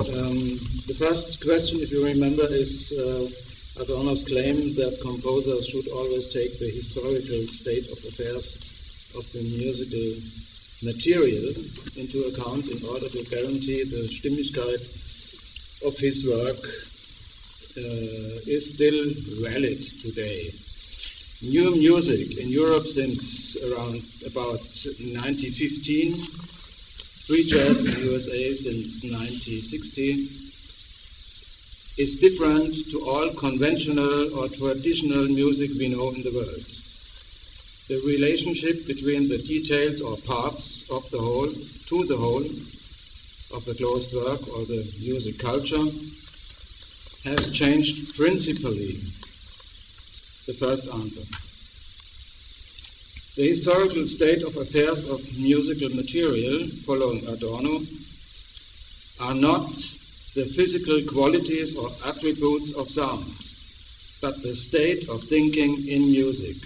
The first question, if you remember, is Adorno's claim that composers should always take the historical state of affairs of the musical material into account in order to guarantee the Stimmigkeit of his work is still valid today. New music in Europe since around about 1915, free jazz in the USA since 1960, is different to all conventional or traditional music we know in the world. The relationship between the details or parts of the whole to the whole of the closed work or the music culture has changed principally. The first answer. The historical state of affairs of musical material, following Adorno, are not the physical qualities or attributes of sound, but the state of thinking in music.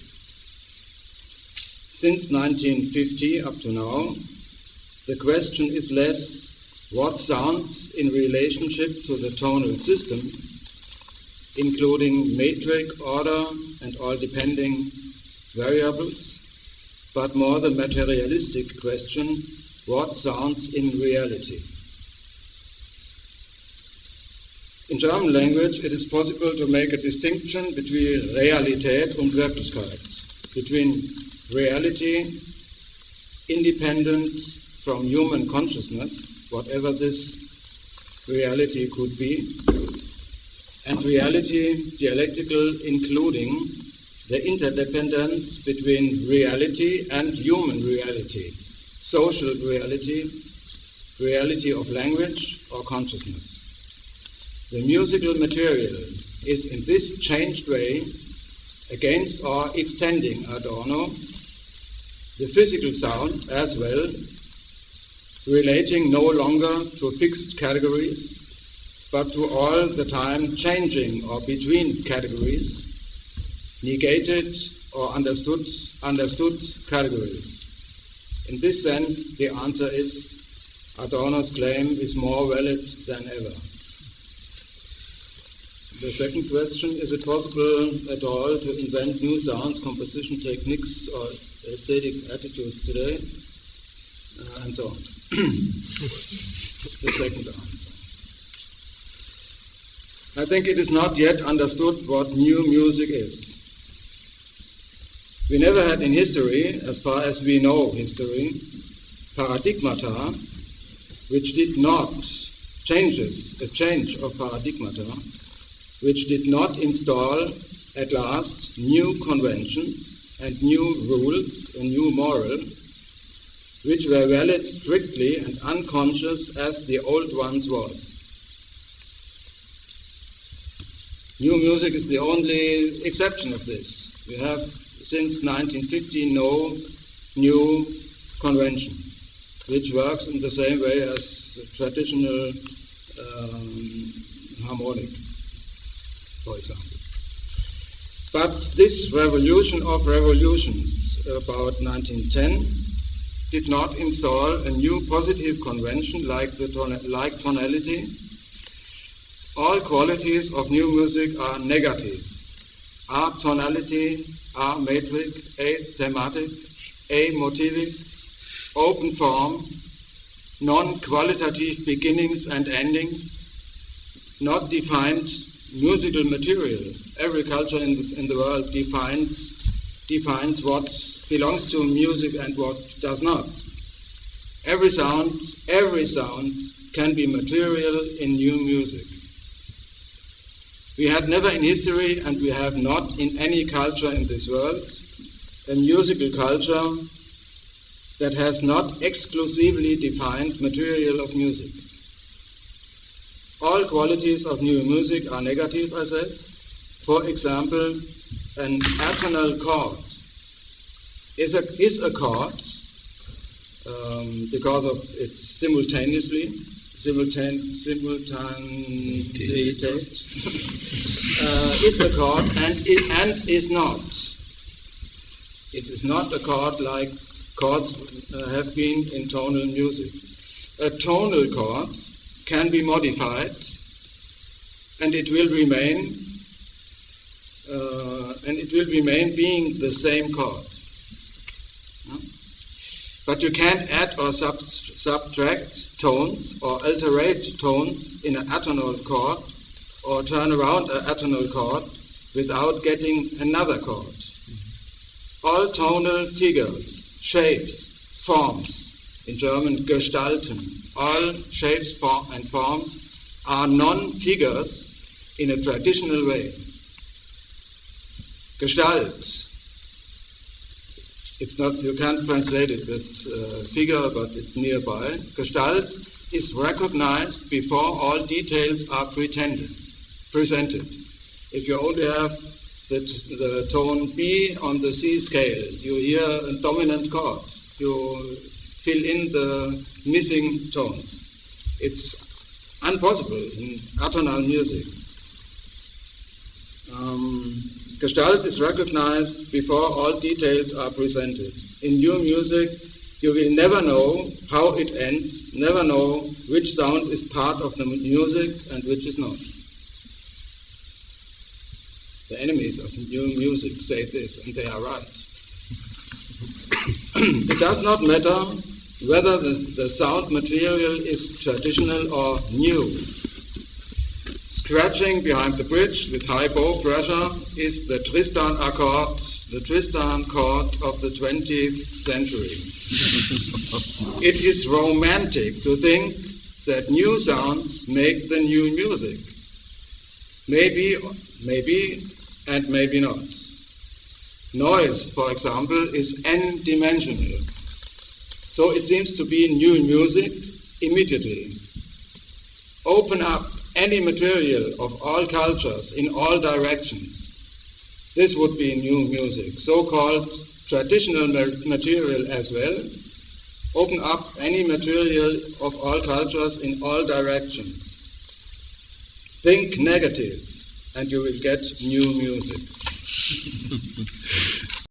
Since 1950 up to now, the question is less what sounds in relationship to the tonal system, including metric, order, and all depending variables, but more the materialistic question, what sounds in reality. In German language, it is possible to make a distinction between Realität und Wirklichkeit, between reality independent from human consciousness, whatever this reality could be, and reality dialectical, including the interdependence between reality and human reality, social reality, reality of language or consciousness. The musical material is in this changed way, against or extending Adorno, the physical sound as well, relating no longer to fixed categories, but to all the time changing or between categories, negated or understood categories. In this sense, the answer is Adorno's claim is more valid than ever. The second question, is it possible at all to invent new sounds, composition techniques, or aesthetic attitudes today? And so on. The second answer. I think it is not yet understood what new music is. We never had in history, as far as we know history, paradigmata, which did not, a change of paradigmata, which did not install at last new conventions and new rules and new moral, which were valid strictly and unconscious as the old ones was. New music is the only exception of this. We have since 1950 no new convention, which works in the same way as traditional harmonic, for example. But this revolution of revolutions, about 1910, did not install a new positive convention like tonality. All qualities of new music are negative. A tonality, a metric, a thematic, a motivic, open form, non-qualitative beginnings and endings, not defined musical material. Every culture in the world defines what belongs to music and what does not. Every sound can be material in new music. We had never in history, and we have not in any culture in this world, a musical culture that has not exclusively defined material of music. All qualities of new music are negative, I said. For example, an atonal chord is a chord because of its simultaneity, is a chord and is not. It is not a chord like chords have been in tonal music. A tonal chord can be modified, and it will remain being the same chord. But you can't add or subtract tones or alterate tones in an atonal chord or turn around an atonal chord without getting another chord. All tonal figures, shapes, forms, in German Gestalten, all shapes and forms are non-figures in a traditional way. Gestalt, it's not, you can't translate it with figure, but it's nearby. Gestalt is recognized before all details are presented. If you only have the tone B on the C scale, you hear a dominant chord. You fill in the missing tones. It's impossible in atonal music. Gestalt is recognized before all details are presented. In new music, you will never know how it ends, never know which sound is part of the music and which is not. The enemies of new music say this, and they are right. It does not matter whether the sound material is traditional or new. Scratching behind the bridge with high bow pressure is the Tristan accord, the Tristan chord of the 20th century. It is romantic to think that new sounds make the new music. Maybe, and maybe not. Noise, for example, is n-dimensional. So it seems to be new music immediately. Open up any material of all cultures in all directions. This would be new music, so-called traditional material as well. Open up any material of all cultures in all directions. Think negative, and you will get new music.